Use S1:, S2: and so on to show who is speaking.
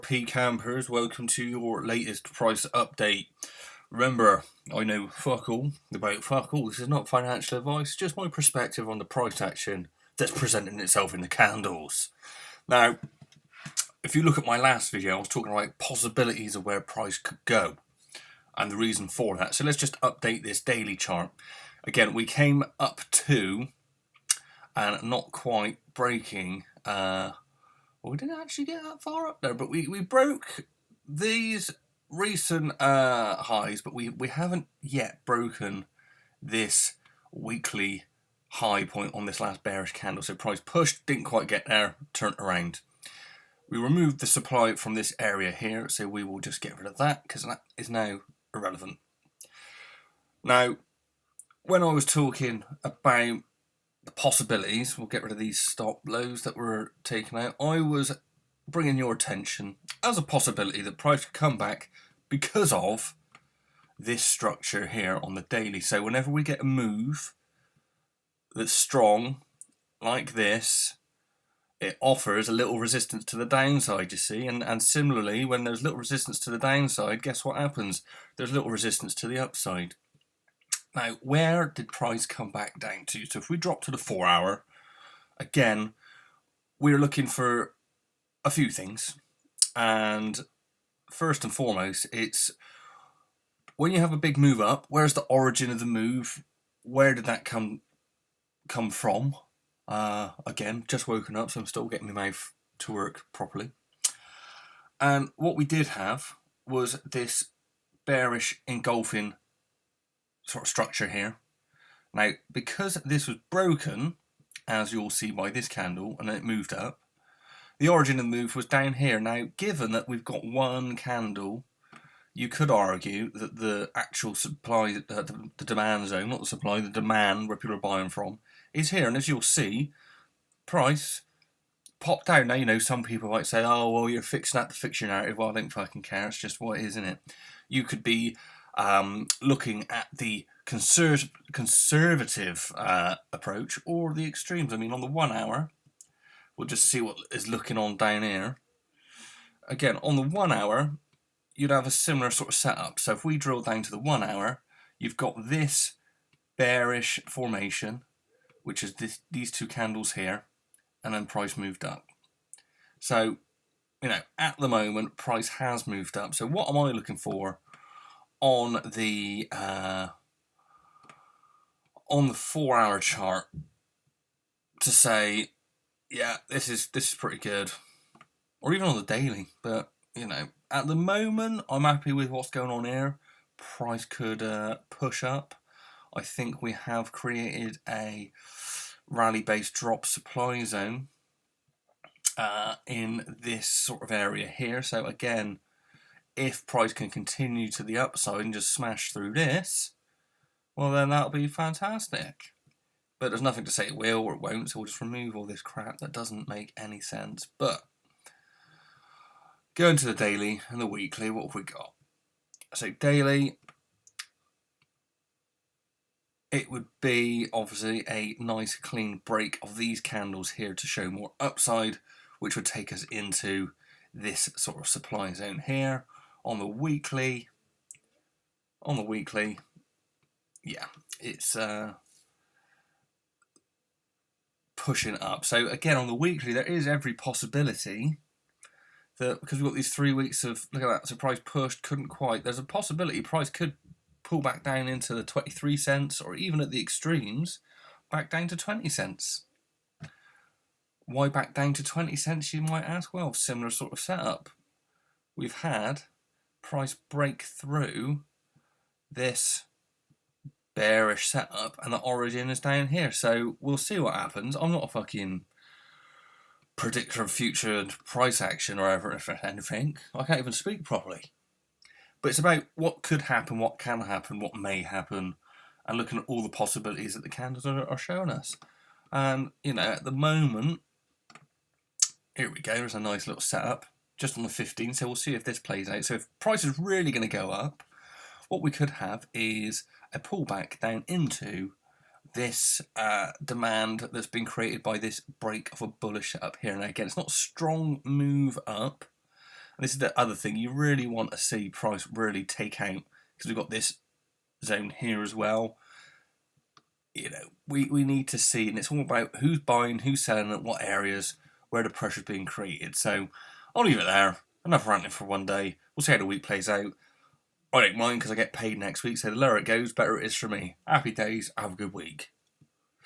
S1: P campers, welcome to your latest price update. Remember, I know fuck all about fuck all. This is not financial advice, just my perspective on the price action that's presenting itself in the candles. Now, if you look at my last video, I was talking about possibilities of where price could go and the reason for that. So let's just update this daily chart. Again, we came up to and not quite breaking. We didn't actually get that far up there, but we broke these recent highs, but we haven't yet broken this weekly high point on this last bearish candle. So price pushed, didn't quite get there, turned around. We removed the supply from this area here, so we will just get rid of that because that is now irrelevant. Now, when I was talking about the possibilities, we'll get rid of these stop lows that were taken out. I was bringing your attention as a possibility that price could come back because of this structure here on the daily. So whenever we get a move that's strong like this, it offers a little resistance to the downside, you see, and similarly, when there's little resistance to the downside, guess what happens? There's little resistance to the upside. Now, where did price come back down to? So if we drop to the 4 hour, again, we're looking for a few things. And first and foremost, it's when you have a big move up, where's the origin of the move? Where did that come from? Again, just woken up, so I'm still getting my mouth to work properly. And what we did have was this bearish engulfing sort of structure here. Now, because this was broken, as you'll see by this candle, and then it moved up, the origin of the move was down here. Now, given that we've got one candle, you could argue that the actual supply, the demand zone, not the supply, the demand where people are buying from, is here. And as you'll see, price popped down. Now, you know, some people might say, oh, well, you're fixing that to fix your narrative. Well, I don't fucking care. It's just what it is, isn't it? You could be looking at the conservative approach or the extremes. I mean, on the 1 hour, we'll just see what is looking on down here. Again, on the 1 hour, you'd have a similar sort of setup. So if we drill down to the 1 hour, you've got this bearish formation, which is these two candles here, and then price moved up. So, you know, at the moment, price has moved up. So what am I looking for on the 4 hour chart to say, yeah, this is pretty good, or even on the daily? But you know, at the moment, I'm happy with what's going on here. Price could push up. I think we have created a rally-based drop supply zone in this sort of area here. So again, if price can continue to the upside and just smash through this, well, then that'll be fantastic. But there's nothing to say it will or it won't, so we'll just remove all this crap that doesn't make any sense. But going to the daily and the weekly, what have we got? So daily, it would be obviously a nice clean break of these candles here to show more upside, which would take us into this sort of supply zone here. On the weekly, yeah, it's pushing up. So again, on the weekly, there is every possibility that, because we've got these 3 weeks of, look at that, so price pushed, couldn't quite, there's a possibility price could pull back down into the 23 cents, or even at the extremes, back down to 20 cents. Why back down to 20 cents, you might ask? Well, similar sort of setup. We've had price break through this bearish setup, and the origin is down here. So we'll see what happens. I'm not a fucking predictor of future price action or anything. I can't even speak properly. But it's about what could happen, what can happen, what may happen, and looking at all the possibilities that the candles are showing us. And, you know, at the moment, here we go, there's a nice little setup just on the 15, so we'll see if this plays out. So if price is really going to go up, what we could have is a pullback down into this demand that's been created by this break of a bullish setup here. And again, it's not a strong move up, And this is the other thing you really want to see price really take out, because we've got this zone here as well. We need to see, and it's all about who's buying, who's selling, at what areas, where the pressure's being created. So I'll leave it there. Enough ranting for one day. We'll see how the week plays out. I don't mind because I get paid next week, so the lower it goes, better it is for me. Happy days. Have a good week.